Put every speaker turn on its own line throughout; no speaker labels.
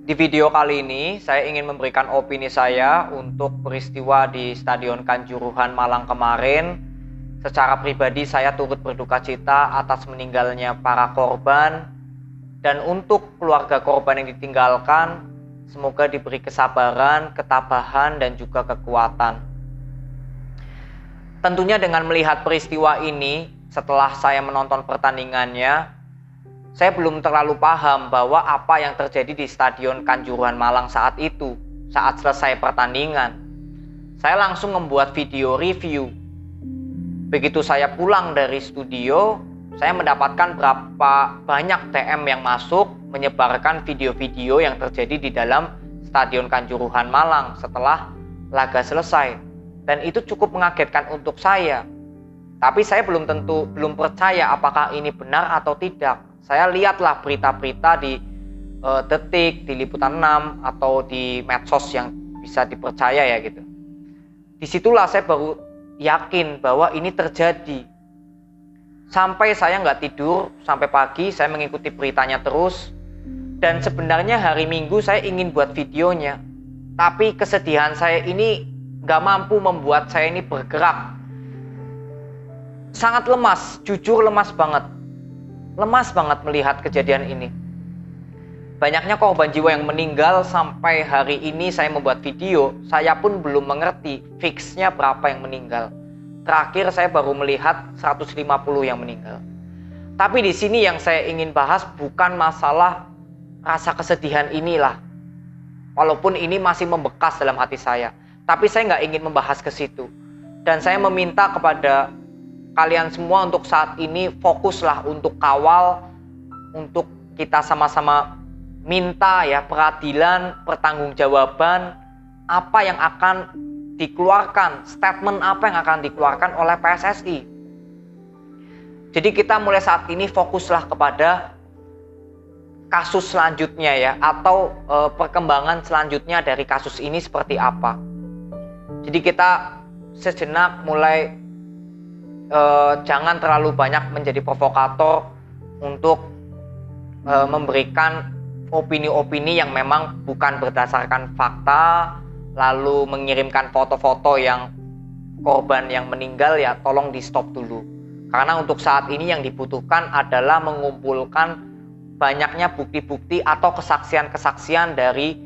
Di video kali ini, saya ingin memberikan opini saya untuk peristiwa di Stadion Kanjuruhan Malang kemarin. Secara pribadi, saya turut berduka cita atas meninggalnya para korban. Dan untuk keluarga korban yang ditinggalkan, semoga diberi kesabaran, ketabahan, dan juga kekuatan. Tentunya dengan melihat peristiwa ini, setelah saya menonton pertandingannya, saya belum terlalu paham bahwa apa yang terjadi di Stadion Kanjuruhan Malang saat itu, saat selesai pertandingan. Saya langsung membuat video review. Begitu saya pulang dari studio, saya mendapatkan berapa banyak DM yang masuk menyebarkan video-video yang terjadi di dalam Stadion Kanjuruhan Malang setelah laga selesai. Dan itu cukup mengagetkan untuk saya. Tapi saya belum percaya apakah ini benar atau tidak. Saya lihatlah berita-berita di Detik, di Liputan 6, atau di medsos yang bisa dipercaya ya gitu. Disitulah saya baru yakin bahwa ini terjadi. Sampai saya nggak tidur, sampai pagi saya mengikuti beritanya terus. Dan sebenarnya hari Minggu saya ingin buat videonya. Tapi kesedihan saya ini nggak mampu membuat saya ini bergerak. Sangat lemas, jujur lemas banget. Lemas banget melihat kejadian ini. Banyaknya korban jiwa yang meninggal. Sampai hari ini saya membuat video, saya pun belum mengerti fixnya berapa yang meninggal. Terakhir saya baru melihat 150 yang meninggal. Tapi di sini yang saya ingin bahas bukan masalah rasa kesedihan inilah. Walaupun ini masih membekas dalam hati saya, tapi saya nggak ingin membahas ke situ. Dan saya meminta kepada kalian semua untuk saat ini fokuslah untuk kawal, untuk kita sama-sama minta ya peradilan, pertanggungjawaban apa yang akan dikeluarkan, statement apa yang akan dikeluarkan oleh PSSI. Jadi kita mulai saat ini fokuslah kepada kasus selanjutnya ya, atau perkembangan selanjutnya dari kasus ini seperti apa. Jadi kita sejenak mulai jangan terlalu banyak menjadi provokator untuk memberikan opini-opini yang memang bukan berdasarkan fakta, lalu mengirimkan foto-foto yang korban yang meninggal ya tolong di stop dulu. Karena untuk saat ini yang dibutuhkan adalah mengumpulkan banyaknya bukti-bukti atau kesaksian-kesaksian dari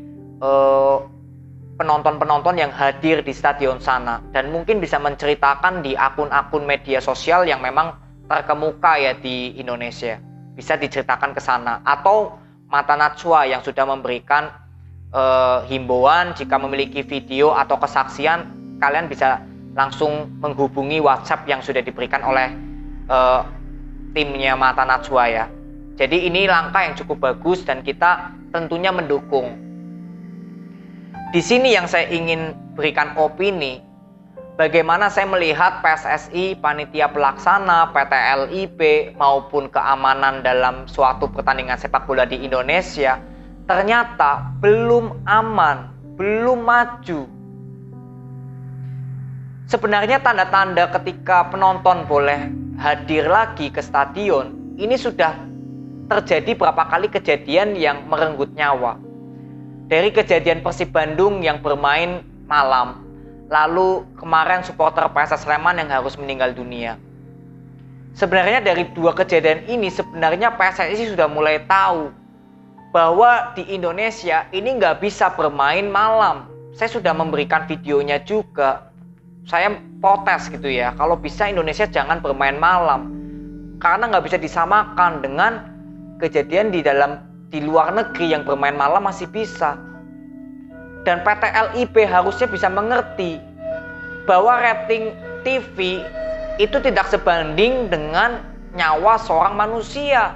penonton-penonton yang hadir di stadion sana, dan mungkin bisa menceritakan di akun-akun media sosial yang memang terkemuka ya di Indonesia. Bisa diceritakan ke sana, atau Mata Najwa yang sudah memberikan himbauan jika memiliki video atau kesaksian, kalian bisa langsung menghubungi WhatsApp yang sudah diberikan oleh timnya Mata Najwa ya. Jadi ini langkah yang cukup bagus dan kita tentunya mendukung. Di sini yang saya ingin berikan opini, bagaimana saya melihat PSSI, panitia pelaksana, PT LIB, maupun keamanan dalam suatu pertandingan sepak bola di Indonesia, ternyata belum aman, belum maju. Sebenarnya tanda-tanda ketika penonton boleh hadir lagi ke stadion, ini sudah terjadi berapa kali kejadian yang merenggut nyawa. Dari kejadian Persib Bandung yang bermain malam, lalu kemarin supporter PSS Sleman yang harus meninggal dunia. Sebenarnya dari dua kejadian ini sebenarnya PSSI sudah mulai tahu bahwa di Indonesia ini nggak bisa bermain malam. Saya sudah memberikan videonya juga. Saya protes gitu ya, kalau bisa Indonesia jangan bermain malam. Karena nggak bisa disamakan dengan kejadian di luar negeri yang bermain malam masih bisa. Dan PT LIB harusnya bisa mengerti bahwa rating TV itu tidak sebanding dengan nyawa seorang manusia.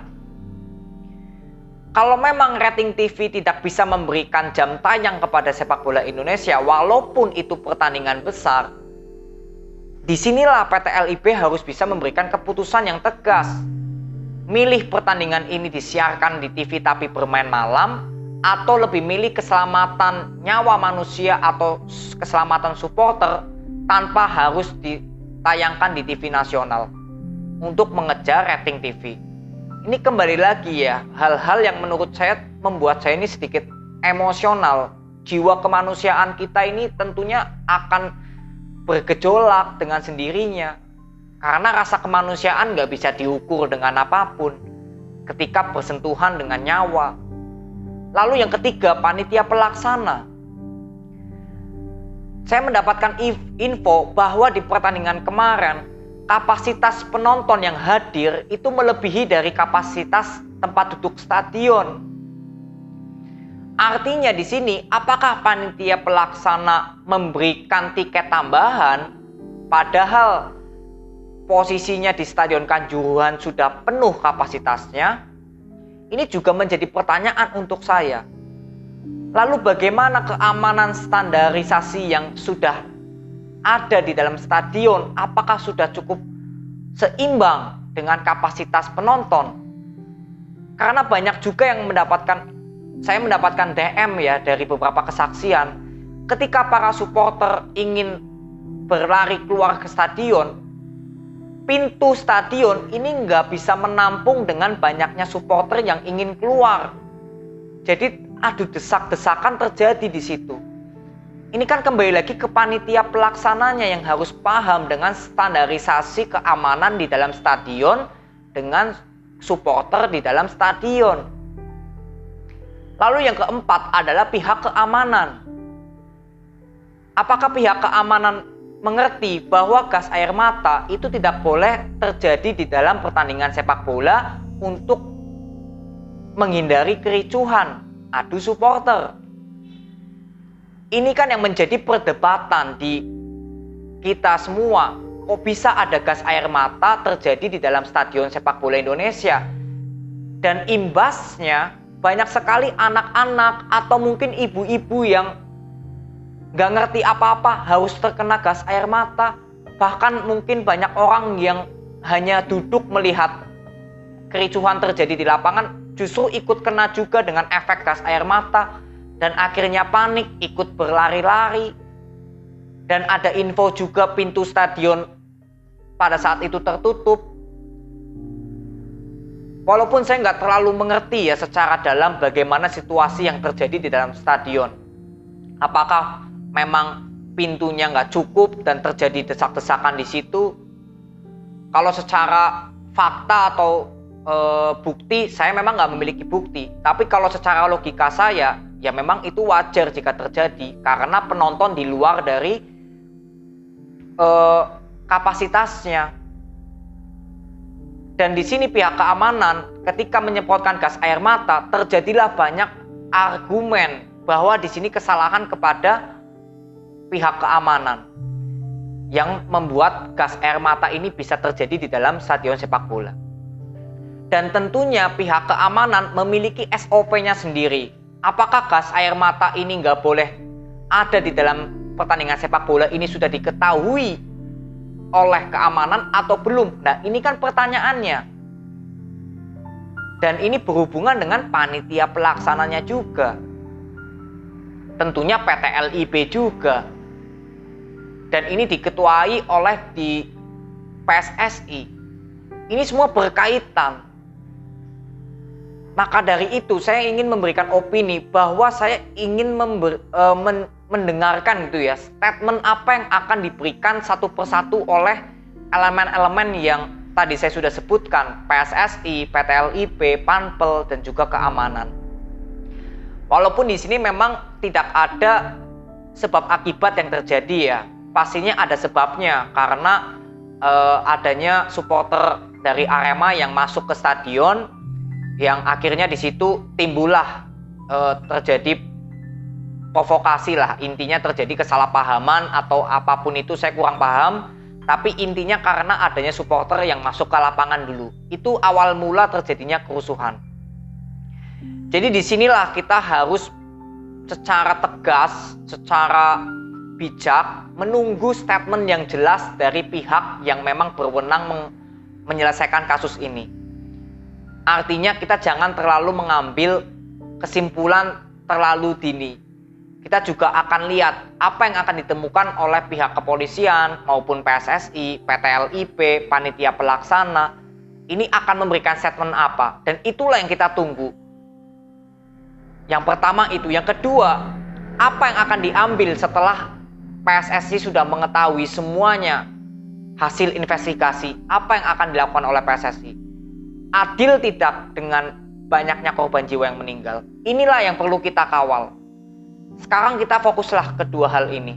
Kalau memang rating TV tidak bisa memberikan jam tayang kepada sepak bola Indonesia, walaupun itu pertandingan besar, disinilah PT LIB harus bisa memberikan keputusan yang tegas. Milih pertandingan ini disiarkan di TV tapi bermain malam, atau lebih milih keselamatan nyawa manusia atau keselamatan supporter tanpa harus ditayangkan di TV nasional untuk mengejar rating TV. Ini kembali lagi ya, hal-hal yang menurut saya membuat saya ini sedikit emosional, jiwa kemanusiaan kita ini tentunya akan bergejolak dengan sendirinya. Karena rasa kemanusiaan nggak bisa diukur dengan apapun ketika bersentuhan dengan nyawa. Lalu yang ketiga, panitia pelaksana. Saya mendapatkan info bahwa di pertandingan kemarin, kapasitas penonton yang hadir itu melebihi dari kapasitas tempat duduk stadion. Artinya di sini, apakah panitia pelaksana memberikan tiket tambahan padahal posisinya di Stadion Kanjuruhan sudah penuh kapasitasnya? Ini juga menjadi pertanyaan untuk saya. Lalu bagaimana keamanan standarisasi yang sudah ada di dalam stadion? Apakah sudah cukup seimbang dengan kapasitas penonton? Karena banyak juga yang saya mendapatkan DM ya dari beberapa kesaksian. Ketika para supporter ingin berlari keluar ke stadion, pintu stadion ini nggak bisa menampung dengan banyaknya supporter yang ingin keluar. Jadi adu desak-desakan terjadi di situ. Ini kan kembali lagi ke panitia pelaksananya yang harus paham dengan standarisasi keamanan di dalam stadion dengan supporter di dalam stadion. Lalu yang keempat adalah pihak keamanan. Apakah pihak keamanan mengerti bahwa gas air mata itu tidak boleh terjadi di dalam pertandingan sepak bola untuk menghindari kericuhan, adu supporter? Ini kan yang menjadi perdebatan di kita semua. Kok bisa ada gas air mata terjadi di dalam stadion sepak bola Indonesia? Dan imbasnya banyak sekali anak-anak atau mungkin ibu-ibu yang gak ngerti apa-apa harus terkena gas air mata. Bahkan mungkin banyak orang yang hanya duduk melihat kericuhan terjadi di lapangan justru ikut kena juga dengan efek gas air mata. Dan akhirnya panik, ikut berlari-lari. Dan ada info juga pintu stadion pada saat itu tertutup. Walaupun saya nggak terlalu mengerti ya secara dalam bagaimana situasi yang terjadi di dalam stadion. Apakah memang pintunya nggak cukup dan terjadi desak-desakan di situ? Kalau secara fakta atau bukti, saya memang nggak memiliki bukti. Tapi kalau secara logika saya, ya memang itu wajar jika terjadi karena penonton di luar dari kapasitasnya. Dan di sini pihak keamanan ketika menyemprotkan gas air mata, terjadilah banyak argumen bahwa di sini kesalahan kepada pihak keamanan yang membuat gas air mata ini bisa terjadi di dalam stadion sepak bola. Dan tentunya pihak keamanan memiliki SOP-nya sendiri. Apakah gas air mata ini nggak boleh ada di dalam pertandingan sepak bola ini sudah diketahui oleh keamanan atau belum? Nah, ini kan pertanyaannya. Dan ini berhubungan dengan panitia pelaksananya juga. Tentunya PT LIB juga. Dan ini diketuai oleh di PSSI. Ini semua berkaitan. Maka dari itu saya ingin memberikan opini bahwa saya ingin mendengarkan gitu ya, statement apa yang akan diberikan satu persatu oleh elemen-elemen yang tadi saya sudah sebutkan, PSSI, PT LIB, Panpel, dan juga keamanan. Walaupun di sini memang tidak ada sebab akibat yang terjadi ya, pastinya ada sebabnya karena adanya supporter dari Arema yang masuk ke stadion, yang akhirnya di situ timbullah terjadi provokasi lah, intinya terjadi kesalahpahaman atau apapun itu, saya kurang paham, tapi intinya karena adanya supporter yang masuk ke lapangan dulu, itu awal mula terjadinya kerusuhan. Jadi disinilah kita harus secara tegas, secara bijak menunggu statement yang jelas dari pihak yang memang berwenang menyelesaikan kasus ini. Artinya kita jangan terlalu mengambil kesimpulan terlalu dini. Kita juga akan lihat apa yang akan ditemukan oleh pihak kepolisian maupun PSSI, PT LIB, panitia pelaksana. Ini akan memberikan statement apa, dan itulah yang kita tunggu. Yang pertama itu. Yang kedua, apa yang akan diambil setelah PSSI sudah mengetahui semuanya hasil investigasi? Apa yang akan dilakukan oleh PSSI? Adil tidak dengan banyaknya korban jiwa yang meninggal? Inilah yang perlu kita kawal. Sekarang kita fokuslah kedua hal ini.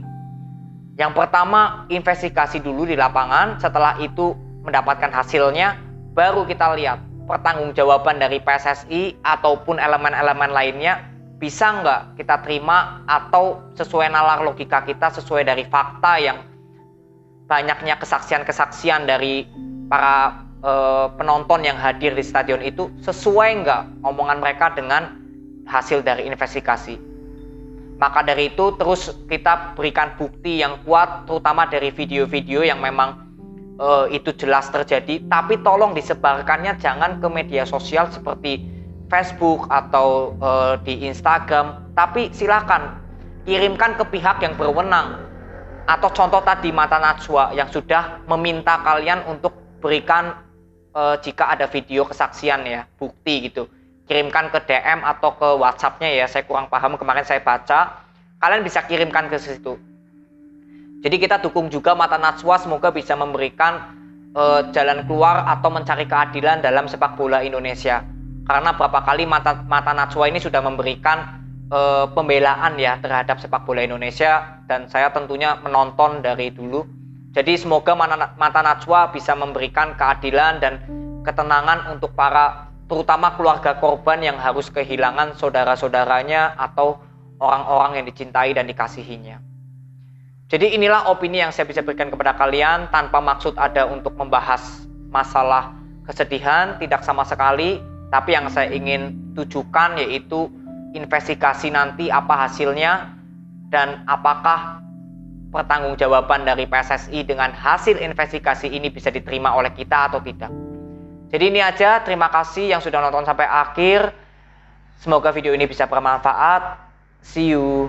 Yang pertama, investigasi dulu di lapangan. Setelah itu mendapatkan hasilnya, baru kita lihat pertanggungjawaban dari PSSI ataupun elemen-elemen lainnya bisa nggak kita terima, atau sesuai nalar logika kita, sesuai dari fakta yang banyaknya kesaksian-kesaksian dari para penonton yang hadir di stadion itu, sesuai nggak omongan mereka dengan hasil dari investigasi. Maka dari itu terus kita berikan bukti yang kuat, terutama dari video-video yang memang itu jelas terjadi, tapi tolong disebarkannya jangan ke media sosial seperti Facebook atau di Instagram, tapi silakan kirimkan ke pihak yang berwenang. Atau contoh tadi Mata Najwa yang sudah meminta kalian untuk berikan jika ada video kesaksian ya, bukti gitu, kirimkan ke DM atau ke WhatsApp-nya ya, saya kurang paham, kemarin saya baca, kalian bisa kirimkan ke situ. Jadi kita dukung juga Mata Najwa, semoga bisa memberikan jalan keluar atau mencari keadilan dalam sepak bola Indonesia. Karena berapa kali Mata Najwa ini sudah memberikan pembelaan ya terhadap sepak bola Indonesia, dan saya tentunya menonton dari dulu. Jadi semoga Mata Najwa bisa memberikan keadilan dan ketenangan untuk para, terutama keluarga korban yang harus kehilangan saudara-saudaranya atau orang-orang yang dicintai dan dikasihinya. Jadi inilah opini yang saya bisa berikan kepada kalian, tanpa maksud ada untuk membahas masalah kesedihan, tidak sama sekali. Tapi yang saya ingin tujukan yaitu investigasi nanti apa hasilnya, dan apakah pertanggungjawaban dari PSSI dengan hasil investigasi ini bisa diterima oleh kita atau tidak. Jadi ini aja, terima kasih yang sudah nonton sampai akhir. Semoga video ini bisa bermanfaat. See you.